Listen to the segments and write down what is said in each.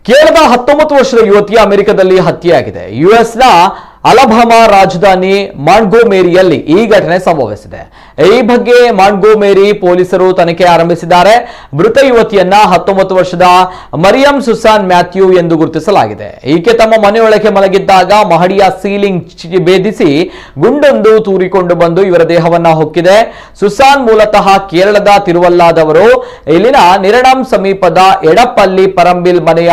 ಕೇರಳದ 19 ವರ್ಷದ ಯುವತಿ ಅಮೆರಿಕದಲ್ಲಿ ಹತ್ಯೆಯಾಗಿದೆ. ಯುಎಸ್ನ ಅಲಬಾಮಾ ರಾಜಧಾನಿ ಮಾಂಟ್ಗೊಮೆರಿಯಲ್ಲಿ ಈ ಘಟನೆ ಸಂಭವಿಸಿದೆ. ಈ ಬಗ್ಗೆ ಮಾಂಟ್ಗೊಮೆರಿ ಪೊಲೀಸರು ತನಿಖೆ ಆರಂಭಿಸಿದ್ದಾರೆ. ಮೃತ ಯುವತಿಯನ್ನ 19 ವರ್ಷದ ಮರಿಯಂ ಸುಸಾನ್ ಮ್ಯಾಥ್ಯೂ ಎಂದು ಗುರುತಿಸಲಾಗಿದೆ. ಈಕೆ ತಮ್ಮ ಮನೆಯೊಳಗೆ ಮಲಗಿದ್ದಾಗ ಮಹಡಿಯ ಸೀಲಿಂಗ್ ಭೇದಿಸಿ ಗುಂಡೊಂದು ತೂರಿಕೊಂಡು ಬಂದು ಇವರ ದೇಹವನ್ನ ಹೊಕ್ಕಿದೆ. ಸುಸಾನ್ ಮೂಲತಃ ಕೇರಳದ ತಿರುವಲ್ಲಾದವರು. ಇಲ್ಲಿನ ನಿರಣಂ ಸಮೀಪದ ಎಡಪಲ್ಲಿ ಪರಂಬಿಲ್ ಮನೆಯ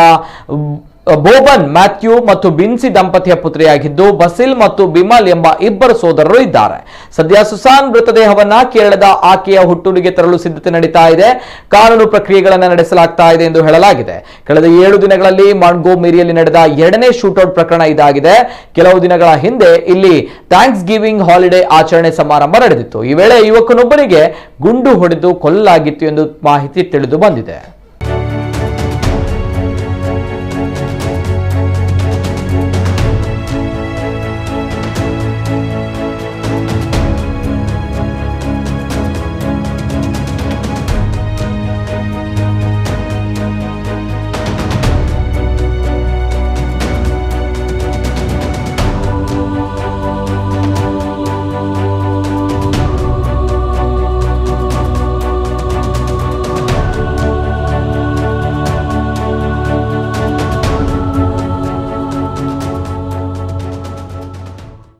ಬೋಬನ್ ಮ್ಯಾಥ್ಯೂ ಮತ್ತು ಬಿನ್ಸಿ ದಂಪತಿಯ ಪುತ್ರಿಯಾಗಿದ್ದು ಬಸಿಲ್ ಮತ್ತು ಬಿಮಲ್ ಎಂಬ ಇಬ್ಬರು ಸೋದರರು ಇದ್ದಾರೆ. ಸದ್ಯ ಸುಸಾನ್ ಮೃತದೇಹವನ್ನ ಕೇರಳದ ಆಕೆಯ ಹುಟ್ಟೂರಿಗೆ ತರಲು ಸಿದ್ಧತೆ ನಡೀತಾ ಇದೆ. ಕಾನೂನು ಪ್ರಕ್ರಿಯೆಗಳನ್ನು ನಡೆಸಲಾಗ್ತಾ ಇದೆ ಎಂದು ಹೇಳಲಾಗಿದೆ. ಕಳೆದ 7 ದಿನಗಳಲ್ಲಿ ಮಾಂಟ್ಗೊಮೆರಿಯಲ್ಲಿ ನಡೆದ 2ನೇ ಶೂಟೌಟ್ ಪ್ರಕರಣ ಇದಾಗಿದೆ. ಕೆಲವು ದಿನಗಳ ಹಿಂದೆ ಇಲ್ಲಿ ಥ್ಯಾಂಕ್ಸ್ ಗಿವಿಂಗ್ ಹಾಲಿಡೇ ಆಚರಣೆ ಸಮಾರಂಭ ನಡೆದಿತ್ತು. ಈ ವೇಳೆ ಯುವಕನೊಬ್ಬನಿಗೆ ಗುಂಡು ಹೊಡೆದು ಕೊಲ್ಲಲಾಗಿತ್ತು ಎಂದು ಮಾಹಿತಿ ತಿಳಿದು ಬಂದಿದೆ.